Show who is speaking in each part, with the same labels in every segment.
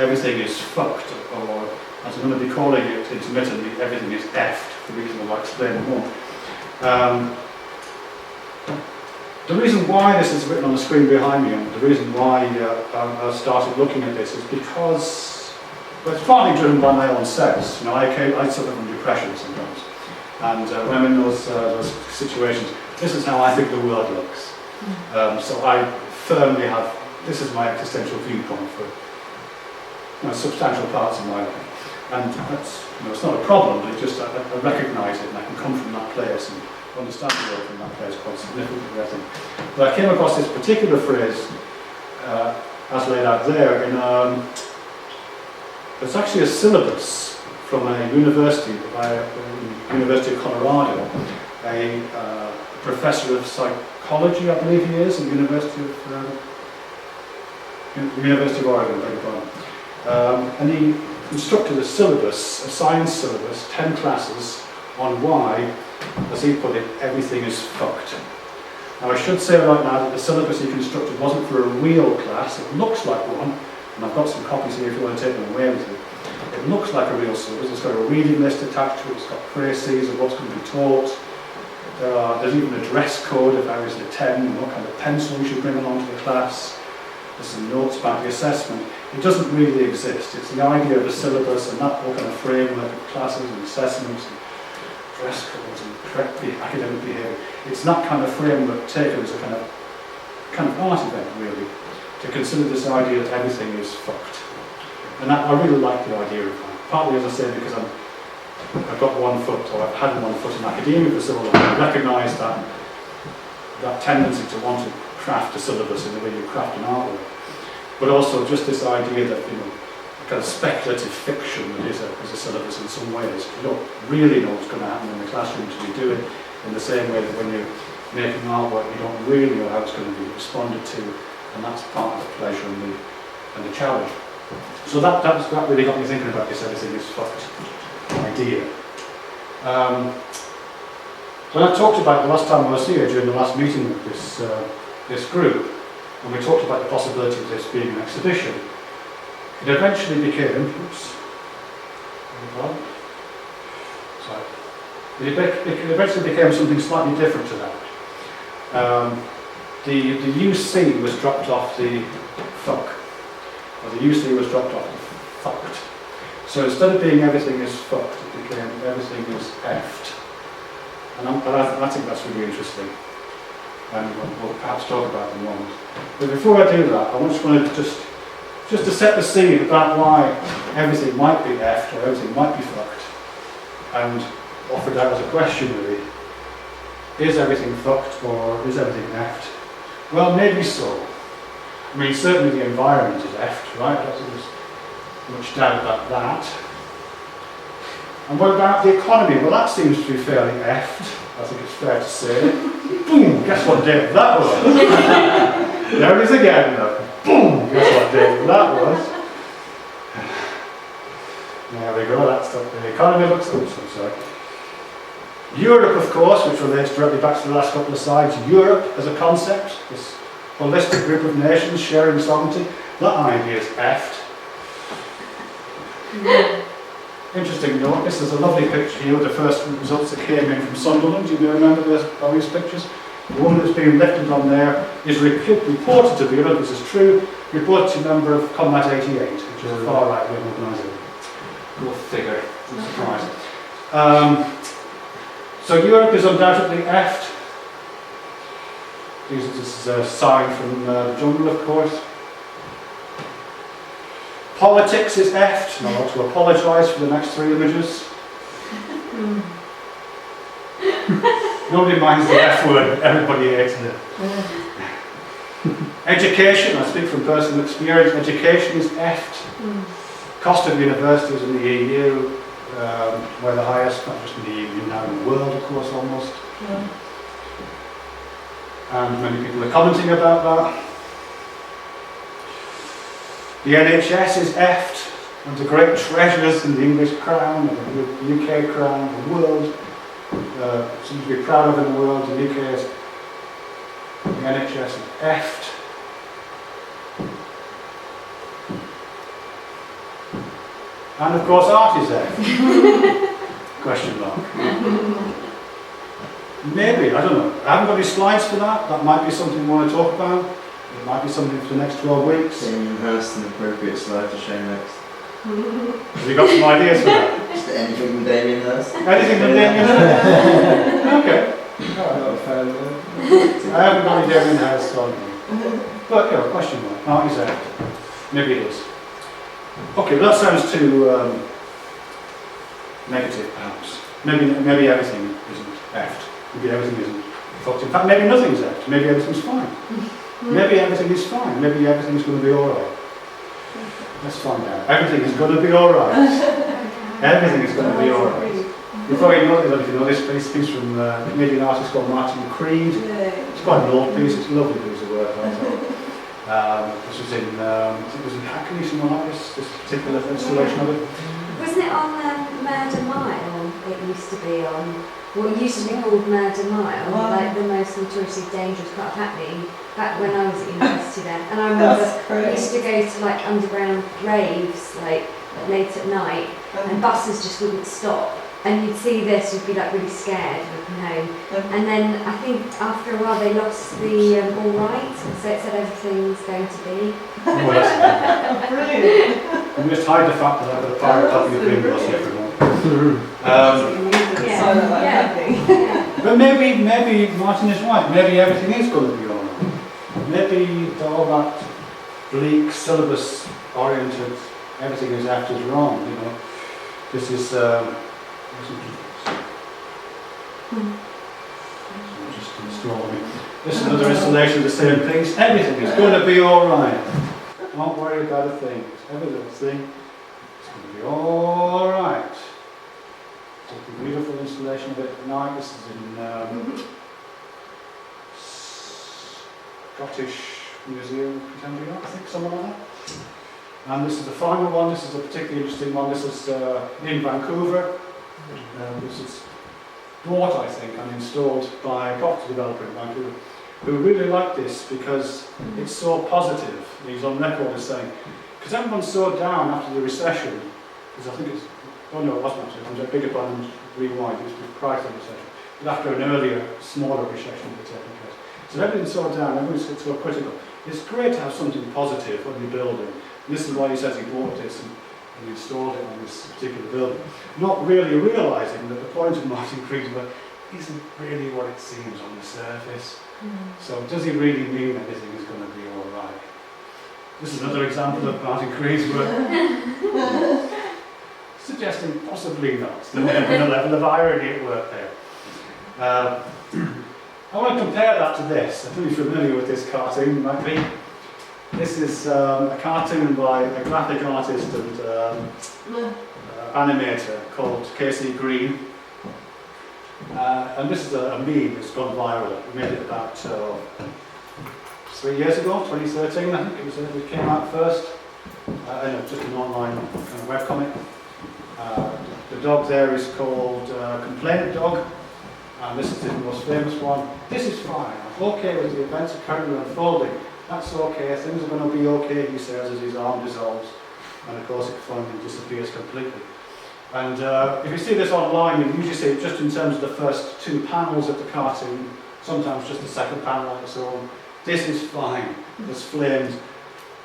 Speaker 1: everything is fucked, or as I'm going to be calling it intermittently, everything is effed, for reasons I'll explain more. The reason why this is written on the screen behind me, and the reason why I started looking at this, is because, well, it's partly driven by my own sense. You know, I suffer from depression sometimes, and when I'm in those situations, this is how I think the world looks. So I firmly have, this is my existential viewpoint for substantial parts of my life. And that's, it's not a problem, but it's just I recognise it and I can come from that place and understand the world from that place quite significantly, I think. But I came across this particular phrase, as laid out there, it's actually a syllabus from a university, University of Colorado, a professor of psychology, I believe he is, at the University of Oregon, beg your pardon. And he constructed a syllabus, a science syllabus, 10 classes, on why, as he put it, everything is fucked. Now I should say right now that the syllabus he constructed wasn't for a real class. It looks like one, and I've got some copies here if you want to take them away with you. It looks like a real syllabus. It's got a reading list attached to it, it's got précis of what's going to be taught. There's even a dress code if I was to attend, and what kind of pencil you should bring along to the class. There's some notes about the assessment. It doesn't really exist. It's the idea of a syllabus and that whole kind of framework of classes and assessments and dress codes and correct academic behaviour. It's that kind of framework taken as a kind of art event, really, to consider this idea that everything is fucked. And I really like the idea of that. Partly, as I say, because I've got one foot, or I've had one foot in academia for so long. I recognise that tendency to want to craft a syllabus in the way you craft an artwork. But also just this idea that, kind of speculative fiction that is a syllabus in some ways. You don't really know what's going to happen in the classroom until you do it, in the same way that when you're making artwork, you don't really know how it's going to be responded to, and that's part of the pleasure and the challenge. So that really got me thinking about this everything is fucked idea. When I talked about the last time I was here, during the last meeting with this group, and we talked about the possibility of this being an exhibition, it eventually became, it eventually became something slightly different to that. The UC was dropped off the fuck, or the UC was dropped off the fucked. So instead of being everything is fucked, it became everything is effed. And I think that's really interesting. And we'll perhaps talk about it in a moment. But before I do that, I just wanted to just to set the scene about why everything might be effed or everything might be fucked, and offer that as a question really. Is everything fucked or is everything effed? Well, maybe so. I mean, certainly the environment is effed, right? I don't think there's much doubt about that. And what about the economy? Well, that seems to be fairly effed, I think it's fair to say. Boom! Guess what day that was? There it is again, look. Boom! Guess what day that was? There we go, that's the economy looks good, I'm sorry. Europe, of course, which relates directly back to the last couple of slides. Europe as a concept, this holistic group of nations sharing sovereignty, that idea is effed. Interesting note, this is a lovely picture here with the first results that came in from Sunderland. You may remember those obvious pictures. The woman that's being lifted on there is reported to be, I don't know if this is true, reported to be a member of Combat 88, which is a far right-wing organisation. Go figure, no surprise. So Europe is undoubtedly effed. This is a sign from the jungle, of course. Politics is effed, and I want to apologise for the next three images. Nobody minds the F word, but everybody hates it. Education, I speak from personal experience, education is effed. Cost of universities in the EU, we're the highest, not just in the EU, now in the world, of course, almost. And many people are commenting about that. The NHS is effed, and the great treasures in the English crown, and the UK crown, the world, seem to be proud of in the world. The UK is, the NHS is effed. And of course art is there. Question mark. Maybe, I don't know. I haven't got any slides for that. That might be something we want to talk about. It might be something for the next 12 weeks.
Speaker 2: Damien Hirst, an appropriate slide to show next.
Speaker 1: Have you got some ideas for that?
Speaker 2: Just anything from Damien Hirst.
Speaker 1: Anything from Damien Hirst? Okay.
Speaker 3: I'm not a fan of it.
Speaker 1: I haven't got any Damien Hirst on me. But, yeah, question mark. Art is there. Maybe it is. Okay, well that sounds too negative, perhaps. Maybe everything isn't effed. Maybe everything isn't fucked. In fact, maybe nothing's effed. Maybe everything's fine. Maybe everything is fine. Maybe everything's going to be all right. Let's find out. Everything is going to be all right. Everything is going to be all right. You probably know, if you know this piece from a Canadian artist called Martin Creed. It's quite an old piece. It's a lovely piece of work, I thought. This was in, I think it was in Hackney, something like this particular installation of it.
Speaker 4: Wasn't it on Murder Mile? It used to be on, what used to be called Murder Mile, like the most notoriously dangerous part of Hackney, back when I was at university then. And I remember I used to go to like underground raves, like late at night, and buses just wouldn't stop. And you'd see this, you'd be like really scared walking home. And then I think after a while they lost the all right, so it said everything's going to be.
Speaker 1: Oh, that's
Speaker 3: Brilliant.
Speaker 1: I'm just hide the fact that I've got a pirate copy of Green Gloss everyone.
Speaker 4: Yeah.
Speaker 1: But maybe Martin is right. Maybe everything is going to be all right. Maybe all that bleak, syllabus-oriented, everything is acted wrong. You know, this is. Just installing. This is another installation of the same things. Everything is going to be all right. Don't worry about a thing. Everything is going to be all right. It's a beautiful installation of it at night. This is in Scottish Museum of Contemporary Art, I think, something like that. And this is the final one. This is a particularly interesting one. This is in Vancouver. This is bought, I think, and installed by a property developer in Vancouver, who really liked this because it's so positive. He's on record as saying, because everyone's so down after the recession, because I think it's, oh no, it wasn't actually, I'm a bigger pardon, rewind, it was prior to the recession, but after an earlier, smaller recession that taken place. So everything's so down, everyone's so critical. It's great to have something positive when you're building. And this is why he says he bought this and installed it on this particular building. Not really realising that the point of Martin Creed's work isn't really what it seems on the surface. So does he really mean everything is going to be all right? This is another example of Martin Creed's work. Suggesting possibly not. There may have been a level of irony at work there. I want to compare that to this. I think you're familiar with this cartoon, might be. This is a cartoon by a graphic artist and animator called Casey Green. And this is a meme that's gone viral. We made it about 3 years ago, 2013 I think it came out first. Just an online kind of webcomic. The dog there is called Complaint Dog. And this is his most famous one. This is fine. I'm okay with the events currently unfolding. That's okay. Things are going to be okay, he says, as his arm dissolves. And of course it finally disappears completely. And if you see this online, you usually see it just in terms of the first 2 panels of the cartoon, sometimes just the second panel on its own. This is fine. There's flames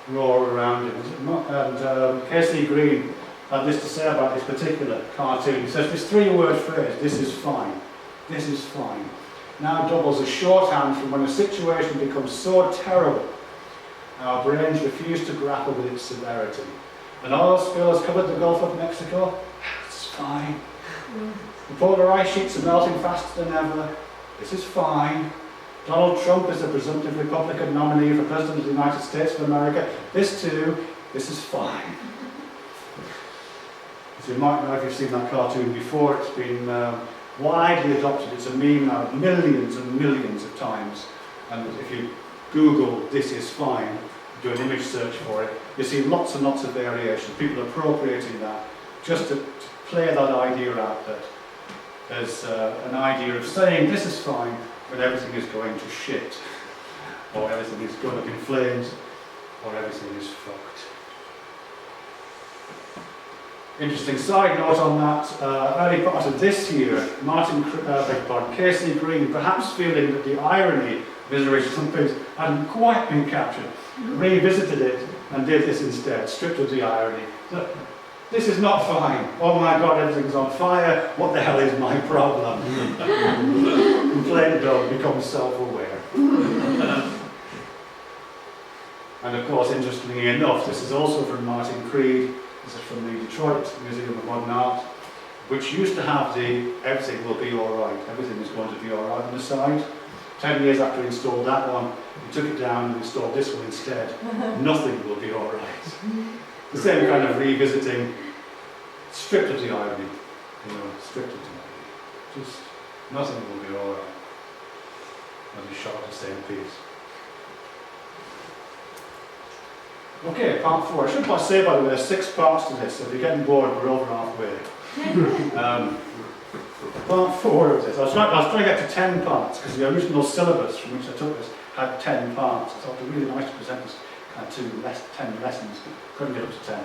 Speaker 1: roar around it. And Casey Green had this to say about this particular cartoon. He says this 3-word phrase, this is fine. This is fine. Now doubles as shorthand from when a situation becomes so terrible, our brains refuse to grapple with its severity. An oil spill has covered the Gulf of Mexico. It's fine. The polar ice sheets are melting faster than ever. This is fine. Donald Trump is the presumptive Republican nominee for President of the United States of America. This too, this is fine. As you might know if you've seen that cartoon before, it's been widely adopted. It's a meme now millions and millions of times. And if you Google "this is fine," do an image search for it, you see lots and lots of variation. People appropriating that just to play that idea out that there's an idea of saying this is fine when everything is going to shit, or everything is going up in flames, or everything is fucked. Interesting side note on that, early part of this year, Casey Green, perhaps feeling that the irony of his original piece hadn't quite been captured, revisited it and did this instead, stripped of the irony. So, this is not fine. Oh my God, everything's on fire. What the hell is my problem? Inflated dog becomes self-aware. And of course, interestingly enough, this is also from Martin Creed. This is from the Detroit Museum of Modern Art, which used to have the everything will be alright, everything is going to be alright on the side. 10 years after he installed that one, he took it down and installed this one instead. Nothing will be alright. The same kind of revisiting, stripped of the irony, stripped of the irony. Just nothing will be alright. And he shot the same piece. Okay, part 4. I should say, by the way, there's 6 parts to this, so if you're getting bored, we're over halfway. Part 4 of this. I was trying to get to 10 parts, because the original syllabus from which I took this had 10 parts. I thought it would be really nice to present this kind of 10 lessons, but couldn't get up to 10.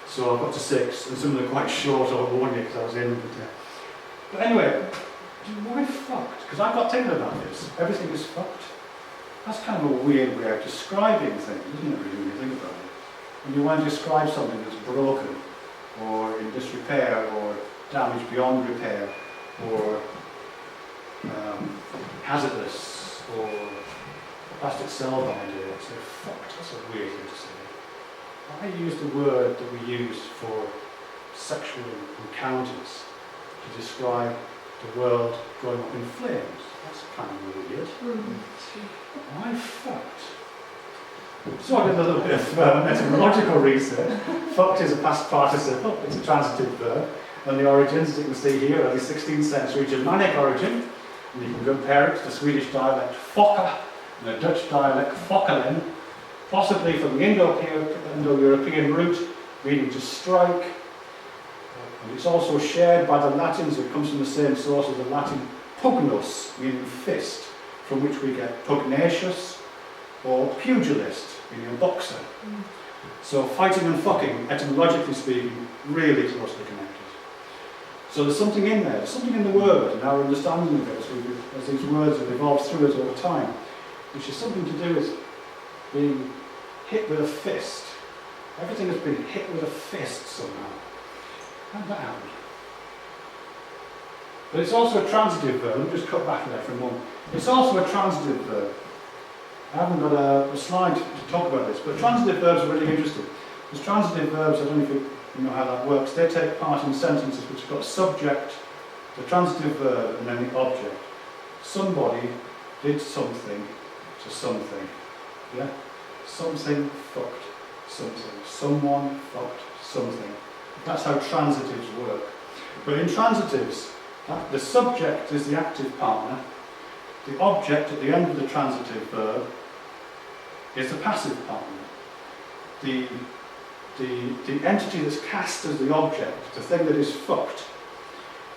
Speaker 1: So I got to 6, and some of them are quite short, I won't warn you, because I was in. But anyway, why fucked? Because I got thinking about this. Everything is fucked. That's kind of a weird way of describing things, isn't it, really, when you think about it? When you want to describe something that's broken, or in disrepair, or damaged beyond repair, or hazardous, or plastic cell binder, so fucked, that's a weird thing to say. I use the word that we use for sexual encounters to describe the world going up in flames. That's kind of weird. Why fucked? So I did a little bit of etymological research. Fucked is a past participle, it's a transitive verb, and the origins, as you can see here, early 16th century Germanic origin, and you can compare it to the Swedish dialect focker and the Dutch dialect fokkelen, possibly from the Indo-European root, meaning to strike, and it's also shared by the Latins. It comes from the same source as the Latin pugnus, meaning fist, from which we get pugnacious, or pugilist, meaning a boxer. So fighting and fucking, etymologically speaking, really closely connected. So there's something in there, there's something in the word and our understanding of it as these words have evolved through us over time, which is something to do with being hit with a fist. Everything has been hit with a fist somehow. How did that happen? But it's also a transitive verb. Let me just cut back there for a moment. It's also a transitive verb. I haven't got a slide to talk about this, but transitive verbs are really interesting. Because transitive verbs, I don't know if you know how that works, they take part in sentences which have got a subject, the transitive verb, and then the object. Somebody did something to something. Yeah? Something fucked something. Someone fucked something. That's how transitives work. But in transitives, the subject is the active partner. The object at the end of the transitive verb is the passive partner. The entity that's cast as the object, the thing that is fucked,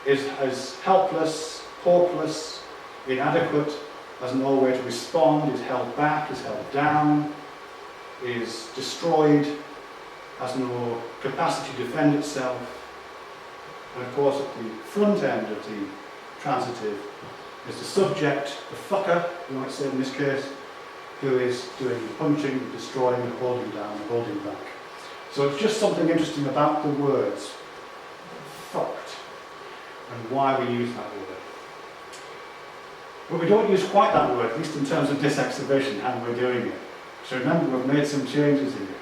Speaker 1: is helpless, hopeless, inadequate, has no way to respond, is held back, is held down, is destroyed, has no capacity to defend itself. And of course at the front end of the transitive is the subject, the fucker, you might say in this case, who is doing the punching, the destroying, the holding down, the holding back. So it's just something interesting about the words fucked and why we use that word. But we don't use quite that word, at least in terms of this exhibition, and we're doing it. So remember, we've made some changes here.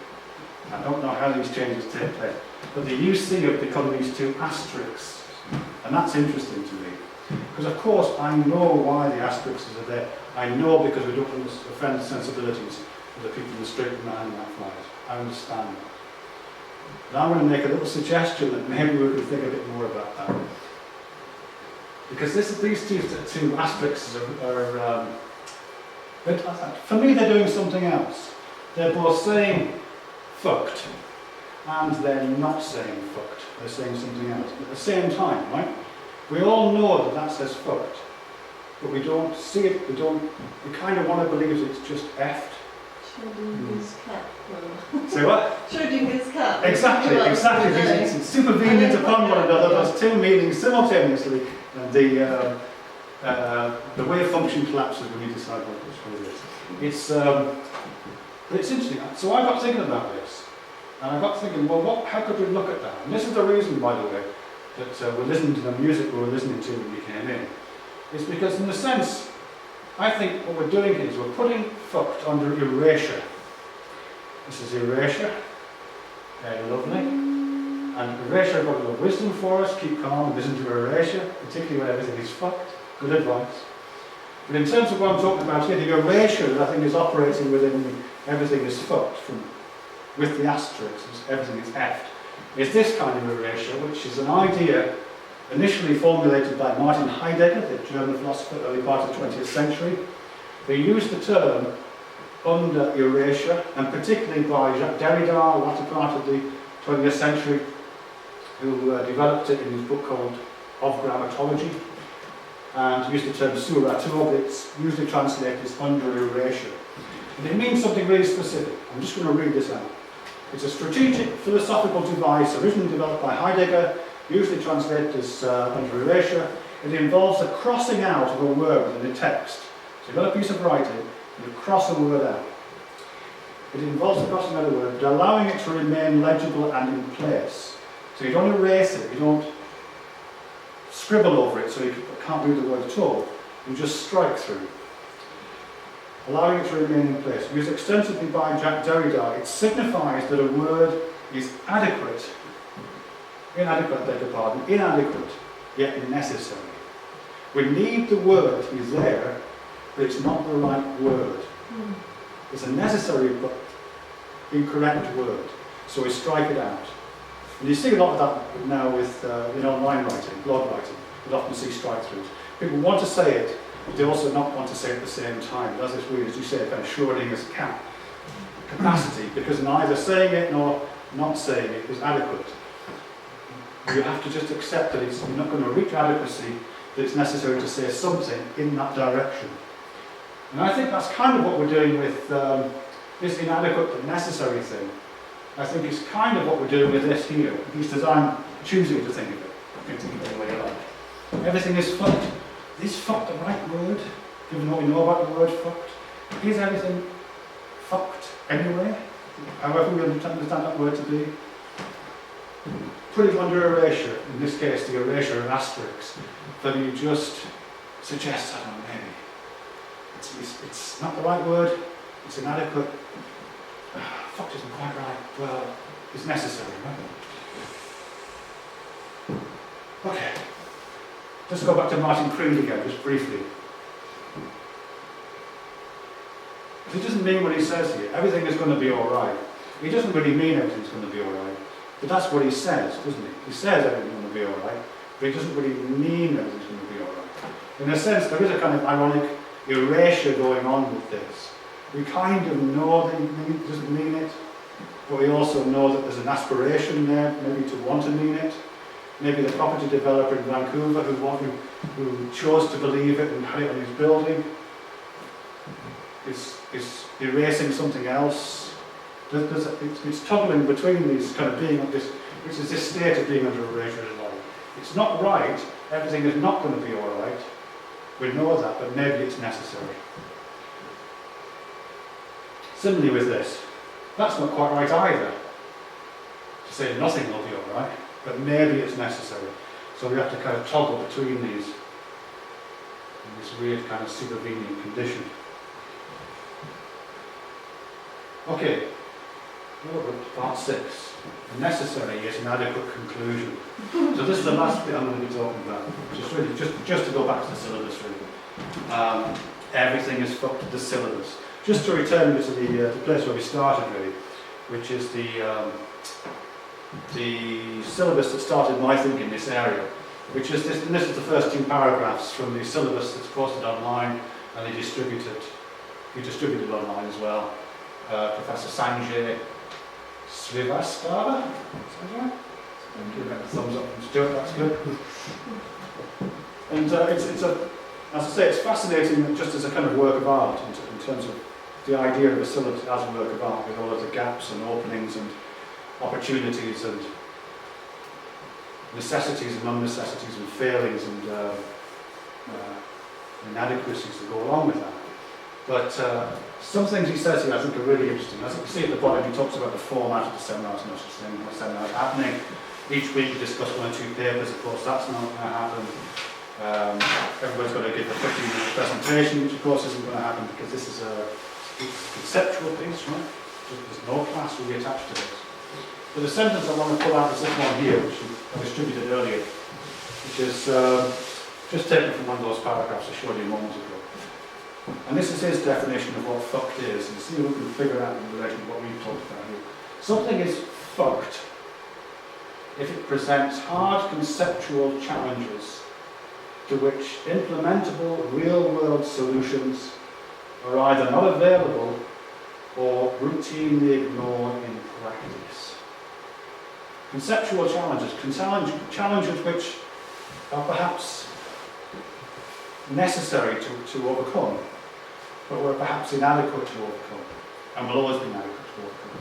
Speaker 1: I don't know how these changes take place, but the UC have become these two asterisks, and that's interesting to me. Because of course I know why the asterisks are there. I know because we don't want to offend the sensibilities of the people in the street behind that flies. I understand that. But I'm going to make a little suggestion that maybe we could think a bit more about that. Because these two asterisks are for me they're doing something else. They're both saying fucked and they're not saying fucked. They're saying something else. But at the same time, right? We all know that says fucked, but we don't see it, we kind of want to believe it's just effed.
Speaker 5: Schrodinger's cat. Well,
Speaker 1: Say what?
Speaker 5: Schrodinger's cat.
Speaker 1: Exactly,
Speaker 5: Well,
Speaker 1: exactly.
Speaker 5: today.
Speaker 1: It's supervenient upon one another. There's two meanings simultaneously, and the wave function collapses when you decide which one it is. But it's interesting. So I got thinking about this, and I got thinking, well, how could we look at that? And this is the reason, by the way, that we're listening to the music we were listening to when we came in. It's because, in a sense, I think what we're doing here is we're putting fucked under erasure. This is erasure. Lovely. And erasure got a little wisdom for us. Keep calm and listen to erasure, particularly when everything is fucked. Good advice. But in terms of what I'm talking about here, the erasure that I think is operating within the everything is fucked with the asterisks, everything is effed, is this kind of erasure, which is an idea initially formulated by Martin Heidegger, the German philosopher, early part of the 20th century. They used the term under erasure, and particularly by Jacques Derrida, latter part of the 20th century, who developed it in his book called Of Grammatology, and used the term sur retour, but it's usually translated as under erasure. And it means something really specific. I'm just going to read this out. It's a strategic philosophical device originally developed by Heidegger, usually translated as under erasure. It involves a crossing out of a word in a text. So you've got a piece of writing, and you cross a word out. It involves the crossing out of a word, but allowing it to remain legible and in place. So you don't erase it, you don't scribble over it so you can't read the word at all. You just strike through. Allowing it to remain in place. Used extensively by Jacques Derrida, it signifies that a word is inadequate, yet necessary. We need the word to be there, but it's not the right word. It's a necessary but incorrect word, so we strike it out. And you see a lot of that now with in online writing, blog writing. You'll often see strike-throughs. People want to say it, but they also not want to say it at the same time. That's as weird as you say, kind of Schrodinger's cat capacity, because neither saying it nor not saying it is adequate. You have to just accept that you're not going to reach adequacy, that it's necessary to say something in that direction. And I think that's kind of what we're doing with this inadequate but necessary thing. I think it's kind of what we're doing with this here, at least as I'm choosing to think of it. You can think of it any way you like. Everything is fucked. Is fucked the right word, given what we know about the word fucked? Is everything fucked anyway? However we understand that word to be. Put it under erasure, in this case the erasure of asterisks, that you just suggest, I don't know, maybe. It's not the right word, it's inadequate. Fucked isn't quite right, well, it's necessary, right? Okay. Let's go back to Martin Creed again, just briefly. He doesn't mean what he says here. Everything is going to be all right. He doesn't really mean everything's going to be all right. But that's what he says, doesn't he? He says everything's going to be all right, but he doesn't really mean everything's going to be all right. In a sense, there is a kind of ironic erasure going on with this. We kind of know that he doesn't mean it, but we also know that there's an aspiration there, maybe to want to mean it. Maybe the property developer in Vancouver who chose to believe it and had it on his building is erasing something else. It's toggling between these kind of being of this, which is this state of being under erasure as well. It's not right, everything is not going to be all right. We know that, but maybe it's necessary. Similarly with this, that's not quite right either. To say nothing will be all right, but maybe it's necessary. So we have to kind of toggle between these in this weird kind of supervening condition. Okay, part 6. Necessary yet inadequate conclusion. So this is the last bit I'm going to be talking about. Just to go back to the syllabus really. Everything is fucked to the syllabus. Just to return to the place where we started really, which is the syllabus that started my thinking in this area, which is this, and this is the first 2 paragraphs from the syllabus that's posted online and he distributed online as well. Professor Sanjay Srivastava, is that right? Give it a thumbs up from Stuart, that's good. And it's as I say, it's fascinating just as a kind of work of art in terms of the idea of a syllabus as a work of art with all of the gaps and openings and opportunities and necessities and non-necessities and failings and inadequacies that go along with that. But some things he says here I think are really interesting. As you can see at the bottom, he talks about the format of the seminars, not just saying what seminars are happening. Each week we discuss 1 or 2 papers, of course that's not going to happen. Everybody's got to give a 15-minute presentation, which of course isn't going to happen because this is a conceptual piece, right? There's no class really attached to this. But the sentence I want to pull out is this one here, which I distributed earlier, which is just taken from one of those paragraphs I showed you a moment ago. And this is his definition of what fucked is, and see if we can figure out in relation to what we've talked about here. Something is fucked if it presents hard conceptual challenges to which implementable real-world solutions are either not available or routinely ignored in practice. Conceptual challenges, challenges which are perhaps necessary to overcome, but were perhaps inadequate to overcome, and will always be inadequate to overcome.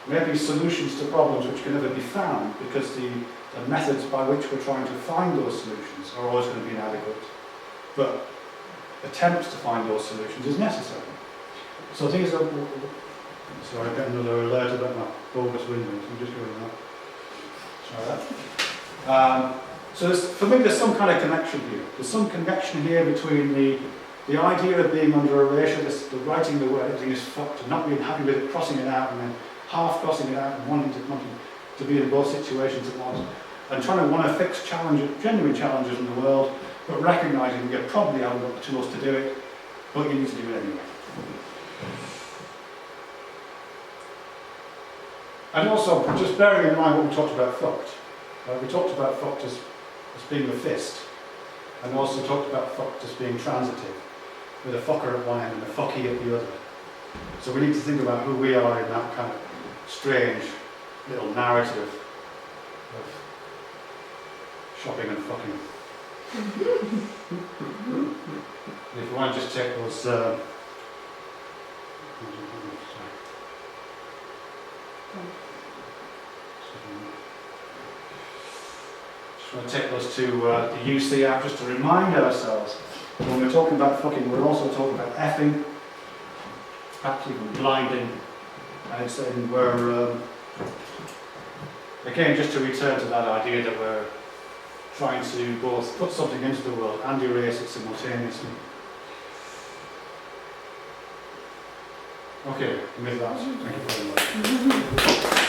Speaker 1: Maybe solutions to problems which can never be found because the methods by which we're trying to find those solutions are always going to be inadequate. But attempts to find those solutions is necessary. So these are... Sorry, I'm getting another alert about my bogus windows. I'm just going that. Try that. So for me there's some kind of connection here. There's some connection here between the idea of being under erasure, the writing the word everything is fucked, and not being happy with it, crossing it out, and then half crossing it out and wanting to be in both situations at once, and trying to want to fix genuine challenges in the world, but recognising you probably haven't got the tools to do it, but you need to do it anyway. And also, just bearing in mind what we talked about fucked. We talked about fucked as being a fist, and also talked about fucked as being transitive, with a fucker at one end and a fucky at the other. So we need to think about who we are in that kind of strange little narrative of shopping and fucking. If you want to just take those just want to take those to the UC app just to remind ourselves when we're talking about fucking, we're also talking about effing, perhaps even blinding, and we're again just to return to that idea that we're trying to both put something into the world and erase it simultaneously. Okay, with that, thank you very much.